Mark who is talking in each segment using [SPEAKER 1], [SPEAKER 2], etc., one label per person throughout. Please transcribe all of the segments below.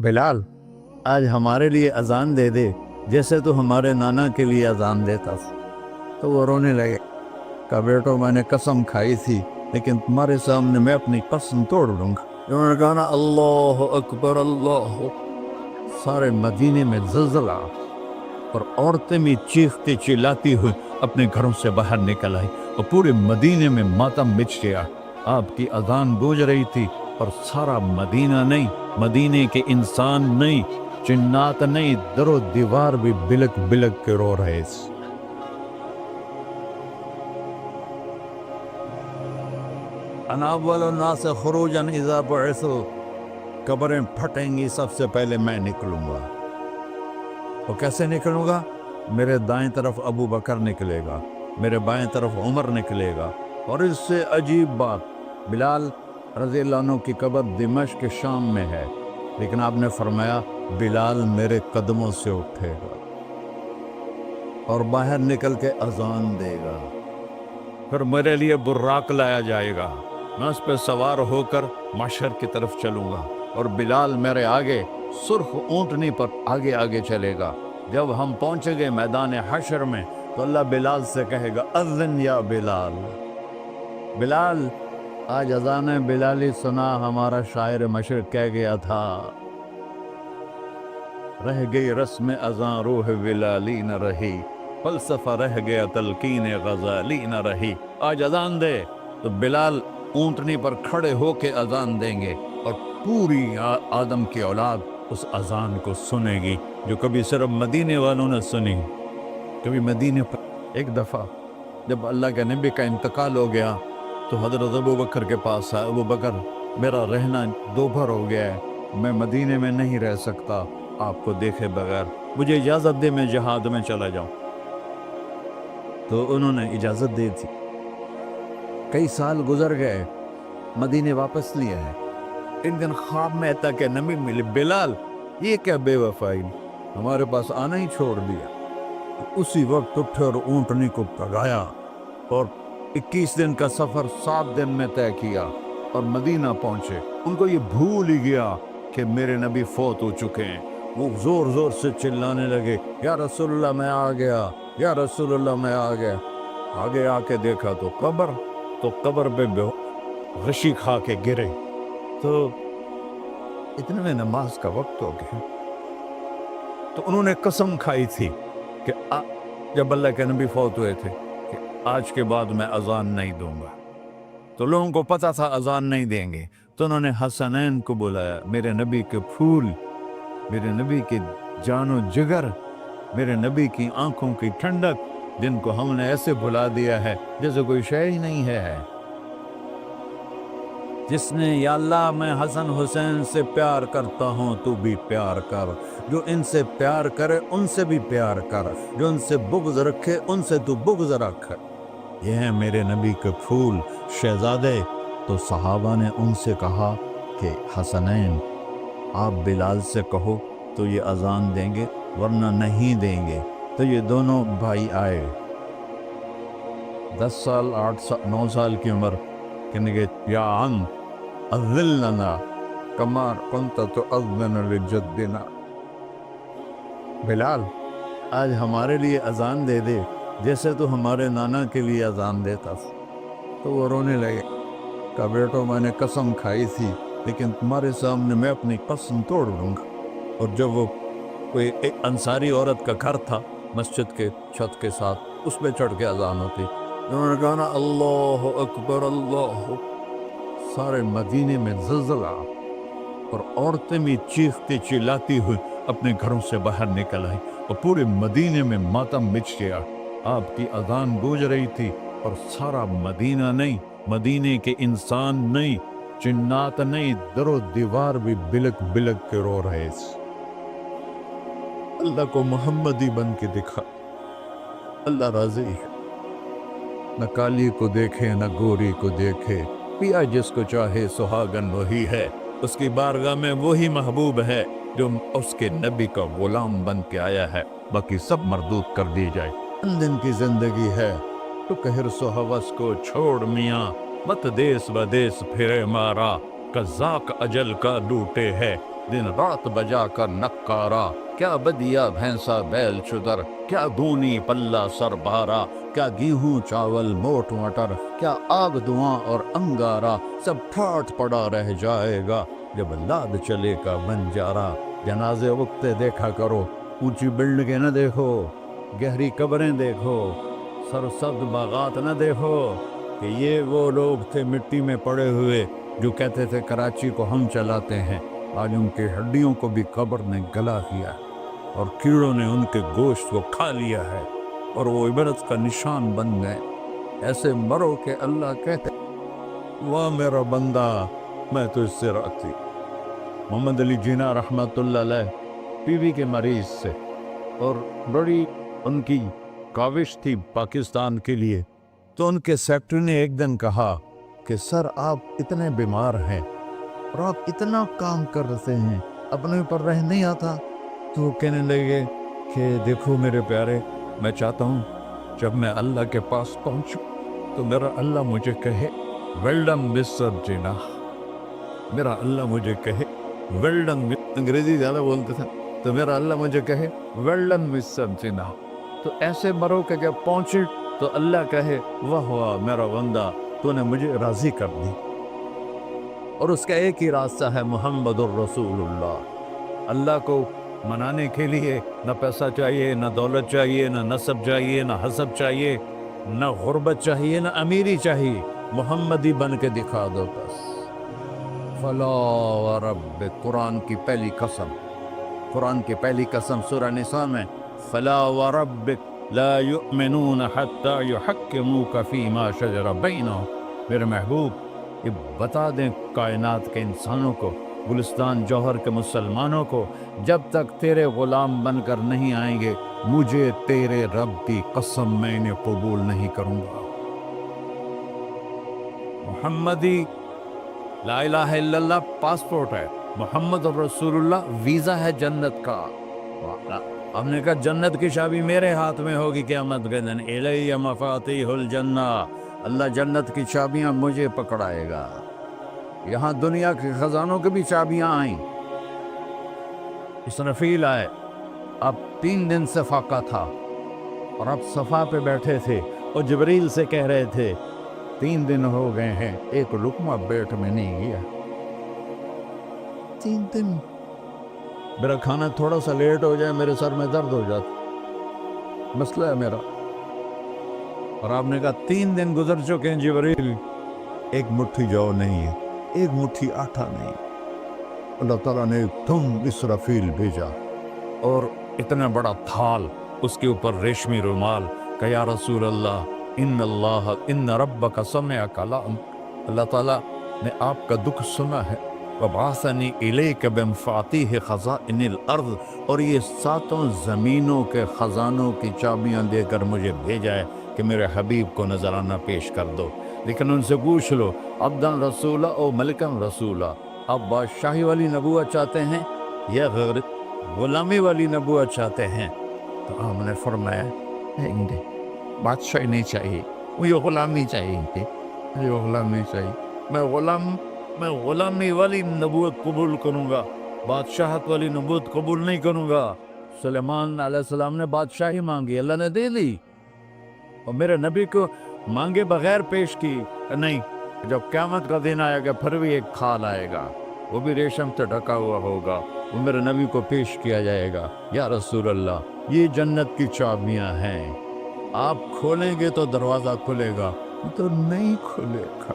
[SPEAKER 1] बिलाल, आज हमारे लिए अजान दे दे जैसे तू हमारे नाना के लिए अजान देता था। तो वो रोने लगे। कहा बेटो, मैंने कसम खाई थी लेकिन तुम्हारे सामने मैं अपनी कसम तोड़ लूंगा। उन्होंने कहा ना, अल्लाह अकबर अल्लाह। सारे मदीने में ज़लज़ला और औरतें भी चीखती चिल्लाती हुई अपने घरों से बाहर निकल आई और पूरे मदीने में मातम मिच गया। आपकी अजान गूंज रही थी और सारा मदीना नहीं, मदीने के इंसान नहीं, जिन्नात नहीं, दरो दीवार भी बिलक बिलक के रो रहे थे। अनावलुन्नास खुरूजन इज़ा बुइसु, कब्रें फटेंगी सबसे पहले मैं निकलूंगा। और कैसे निकलूंगा? मेरे दाएं तरफ अबू बकर निकलेगा, मेरे बाएं तरफ उमर निकलेगा। और इससे अजीब बात, बिलाल रज़ियल्लाहु अन्हु की कब्र दिमश्क के शाम में है, लेकिन आपने फरमाया बिलाल मेरे कदमों से उठेगा और बाहर निकल के अजान देगा। फिर मेरे लिए बुर्राक लाया जाएगा, मैं उस पर सवार होकर माशर की तरफ चलूंगा और बिलाल मेरे आगे सुर्ख ऊंटनी पर आगे आगे चलेगा। जब हम पहुंचेंगे मैदान हशर में तो अल्लाह बिलाल से कहेगा, अज़्ज़िन या बिलाल। बिलाल, आज अज़ान बिलाली सुना, हमारा शायर मशरिक़ कह गया था, रह गई रस्म अज़ां रूह बिलाली न रही, फलसफा रह गया तलकीन गज़ाली न रही। आज अज़ान दे तो बिलाल ऊंटनी पर खड़े होके अज़ान देंगे और पूरी आदम की औलाद उस अज़ान को सुनेगी जो कभी सिर्फ मदीने वालों ने सुनी। कभी मदीने पर एक दफ़ा जब अल्लाह के नबी का इंतकाल हो गया तो हज़रत अबू बकर के पास आया, अबू बकर मेरा रहना दोपहर हो गया है, मैं मदीने में नहीं रह सकता, आपको देखे बगैर मुझे इजाज़त दे, मैं जहाद में चला जाऊं। तो उन्होंने इजाज़त दे दी। कई साल गुजर गए, मदीने वापस नहीं आए। इन दिन ख्वाब में तक नबी मिले, बिलाल ये क्या बेवफाई, हमारे पास आना ही छोड़ दिया। तो उसी वक्त उठे और ऊंटनी को भगाया और 21 दिन का सफर 7 दिन में तय किया और मदीना पहुंचे। उनको ये भूल ही गया कि मेरे नबी फौत हो चुके हैं। वो जोर जोर से चिल्लाने लगे, या रसूलुल्लाह मैं आ गया, या रसूलुल्लाह मैं आ गया। आगे आके देखा तो कब्र पे गशी खा के गिरे। तो इतने में नमाज का वक्त हो गया। तो उन्होंने कसम खाई थी कि जब अल्लाह के नबी फौत हुए थे कि आज के बाद मैं अजान नहीं दूंगा। तो लोगों को पता था अजान नहीं देंगे, तो उन्होंने हसनैन को बुलाया, मेरे नबी के फूल, मेरे नबी के जानो जिगर, मेरे नबी की आंखों की ठंडक, जिनको हमने ऐसे भुला दिया है जैसे कोई शय ही नहीं है। जिसने या अल्लाह मैं हसन हुसैन से प्यार करता हूँ, तू भी प्यार कर, जो इनसे प्यार करे उनसे भी प्यार कर, जो उनसे बुग़्ज़ रखे उनसे तू बुग़्ज़ रख। ये हैं मेरे नबी के फूल शहजादे। तो सहाबा ने उनसे कहा कि हसनैन, आप बिलाल से कहो तो ये अजान देंगे, वरना नहीं देंगे। तो ये दोनों भाई आए, 10 साल 8 साल 9 साल की उम्र, कहने के या अम अज़्ज़िलना कमा कुंत तुअज़्ज़िनु लिजद्दिना। बिलाल, आज हमारे लिए अजान दे दे जैसे तू हमारे नाना के लिए अजान देता था। तो वो रोने लगे। कहा बेटो, मैंने कसम खाई थी लेकिन तुम्हारे सामने मैं अपनी कसम तोड़ लूंगा। और जब वो कोई एक अंसारी औरत का घर था मस्जिद के छत के साथ, उस पर चढ़ के अजान होती, उन्होंने कहा ना, अल्लाह अकबर अल्लाह। सारे मदीने में ज़लज़ला और औरतें भी चीखती चिल्लाती हुई अपने घरों से बाहर निकल आई और पूरे मदीने में मातम मिच गया। आपकी अजान गूंज रही थी और सारा मदीना नहीं, मदीने के इंसान नहीं, जिन्नात नहीं, दरो दीवार भी बिलक बिलक के रो रहे थे। अल्लाह को मोहम्मदी बन के दिखा, अल्लाह राजी है। न काली को देखे न गोरी को देखे, पिया जिसको चाहे सुहागन वही है। उसकी बारगाह में वही महबूब है जो उसके नबी का गुलाम बन के आया है, बाकी सब मरदूद कर दी जाए। दिन की जिंदगी है तो कहर सो हवस को छोड़ मियाँ, मत देश व देश फिरे मारा, कज़ाक अजल का लूटे है, दिन रात बजा कर नक्कारा, क्या बदिया भैंसा बैल चुदर, क्या दूनी पल्ला सर बारा, क्या गेहूं चावल मोट मटर, क्या आग धुआं और अंगारा, सब ठाठ पड़ा रह जाएगा जब लाद चलेगा बंजारा। जनाजे वक्ते देखा करो, ऊंची बिल्डिंगें न देखो, गहरी कब्रें देखो, सरसब्ज बागात न देखो कि ये वो लोग थे मिट्टी में पड़े हुए जो कहते थे कराची को हम चलाते हैं। आज उनके हड्डियों को भी कब्र ने गला दिया और कीड़ों ने उनके गोश्त को खा लिया है और वो इबरत का निशान बन गए। ऐसे मरो के अल्लाह कहते, वाह मेरा बंदा मैं तो इससे राजी। मोहम्मद अली जिन्ना रहमतुल्लाह अलैह पीवी के मरीज से, और बड़ी उनकी काविश थी पाकिस्तान के लिए। तो उनके सेक्रेटरी ने एक दिन कहा कि सर आप इतने बीमार हैं और आप इतना काम कर रहे हैं, अपने ऊपर रह नहीं आता। तो वो कहने लगे कि देखो मेरे प्यारे, मैं चाहता हूँ जब मैं अल्लाह के पास पहुँचूँ तो मेरा अल्लाह मुझे कहे वेल डन मिस्टर जिन्ना, मेरा अल्लाह मुझे कहे वेल डन। अंग्रेजी ज़्यादा बोलते थे, तो मेरा अल्लाह मुझे कहे वेल डन मिस्टर जिन्ना। तो ऐसे मरो के जब पहुँचे तो अल्लाह कहे वाह वाह मेरा बंदा, तूने मुझे राज़ी कर दी। और उसका एक ही रास्ता है मुहम्मदुर रसूलुल्लाह। अल्लाह को मनाने के लिए न पैसा चाहिए, न दौलत चाहिए, न नसब चाहिए, न हसब चाहिए, न गुर्बत चाहिए, न अमीरी चाहिए। मोहम्मदी बन के दिखा दो बस। फला व रब्बिक, कुरान की पहली कसम, कुरान की पहली कसम सूरह निसा में, फला व रब्बिक ला युमिनून हत्ता युहक्किमूका फीमा शजरा बैनहुम। मेरे महबूब ये बता दें कायनात के इंसानों को, गुलिस्तान जौहर के मुसलमानों को, जब तक तेरे गुलाम बनकर नहीं आएंगे मुझे तेरे रब की कसम मैं इन्हें कबूल नहीं करूंगा। मुहम्मदी ला इलाहा इल्लल्लाह पासपोर्ट है, मोहम्मद रसूलुल्लाह वीज़ा है जन्नत का। हमने कहा जन्नत की चाबी मेरे हाथ में होगी क़यामत के दिन, इलैया मफ़ातिहुल जन्ना, अल्लाह जन्नत की चाबियां मुझे पकड़ाएगा। यहाँ दुनिया के खजानों की भी चाबियां आई। इसराफील आए, अब 3 दिन से फाका था और अब सफ़ा पे बैठे थे और जिब्रील से कह रहे थे 3 दिन हो गए हैं एक लुकमा पेट में नहीं गया। 3 दिन मेरा खाना थोड़ा सा लेट हो जाए मेरे सर में दर्द हो जाता, मसला है मेरा। और आपने कहा 3 दिन गुजर चुके हैं जिब्रील, एक मुट्ठी जौ नहीं है, एक मुट्ठी आटा नहीं। अल्लाह ताला ने तुम इसराफील भेजा और इतना बड़ा थाल, उसके ऊपर रेशमी रुमाल, कहा या रसूल अल्लाह इन्न रब्बका समिअ कलाम, अल्लाह ताला ने आपका दुख सुना है। वबासनी इलैका बिमफ़ातिह ख़ज़ाइनिल अर्ज़, और ये 7 ज़मीनों के ख़जानों की चाबियां देकर मुझे भेजा है कि मेरे हबीब को नजराना पेश कर दो। लेकिन उनसे पूछ लो अब्दन रसूला और मलिकन रसूला, आप बादशाही वाली नबूवत चाहते हैं या गैर गुलामी वाली नबूवत चाहते हैं? तो हमने फरमाया नहीं, बादशाही नहीं चाहिए, मुझे गुलामी चाहिए, मुझे गुलामी चाहिए। मैं गुलामी वाली नबूवत कबूल करूँगा, बादशाहत वाली नबूवत कबूल नहीं करूँगा। सुलेमान अलैहिस्सलाम ने बादशाही मांगी, अल्लाह ने दे दी, और मेरे नबी को मांगे बगैर पेश की नहीं। जब क़यामत का दिन आएगा फिर भी एक खाल आएगा, वो भी रेशम से ढका हुआ होगा, वो मेरे नबी को पेश किया जाएगा। या रसूल अल्लाह ये जन्नत की चाबियां हैं, आप खोलेंगे तो दरवाज़ा खुलेगा, तो नहीं खुलेगा।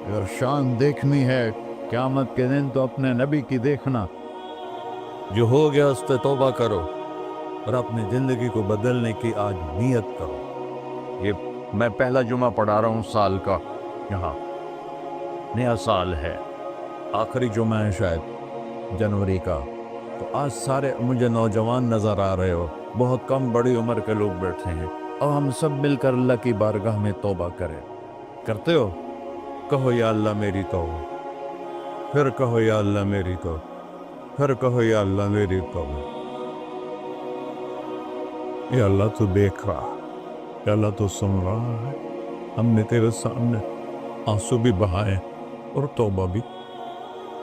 [SPEAKER 1] अगर शान देखनी है क़यामत के दिन तो अपने नबी की देखना। जो हो गया उस पर तौबा करो और अपनी ज़िंदगी को बदलने की आज नीयत करो। ये मैं पहला जुमा पढ़ा रहा हूँ साल का, यहाँ नया साल है, आखिरी जुमा है शायद जनवरी का। तो आज सारे मुझे नौजवान नज़र आ रहे हो, बहुत कम बड़ी उम्र के लोग बैठे हैं, और हम सब मिलकर अल्लाह की बारगाह में तौबा करें। करते हो? कहो या अल्लाह मेरी तौबा, फिर कहो या अल्लाह मेरी तौबा, फिर कहो या अल्लाह मेरी तौबा। या अल्लाह तो देख रहा, या अल्लाह तो सुन रहा है, हमने तेरे सामने आंसू भी बहाए और तौबा भी।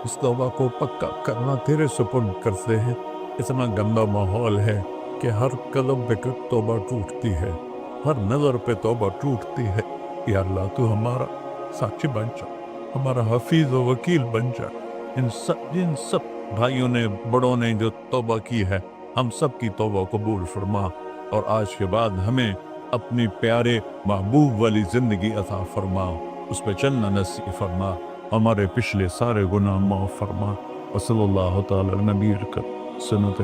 [SPEAKER 1] اس توبہ کو پکا کرنا تیرے سپرد کرتے ہیں۔ اتنا گندا ماحول ہے کہ ہر قدم پہ توبہ ٹوٹتی ہے، ہر نظر پہ توبہ ٹوٹتی ہے۔ یا اللہ تو ہمارا ساتھی بن جا، ہمارا حفیظ و وکیل بن جا۔ جن سب بھائیوں نے بڑوں نے جو توبہ کی ہے، ہم سب کی توبہ قبول فرما، اور آج کے بعد ہمیں اپنی پیارے محبوب والی زندگی عطا فرما، اس پہ چلنا نصیب فرما، ہمارے پچھلے سارے گناہ معاف فرما۔ وصلی اللہ تعالی نبی کر سنت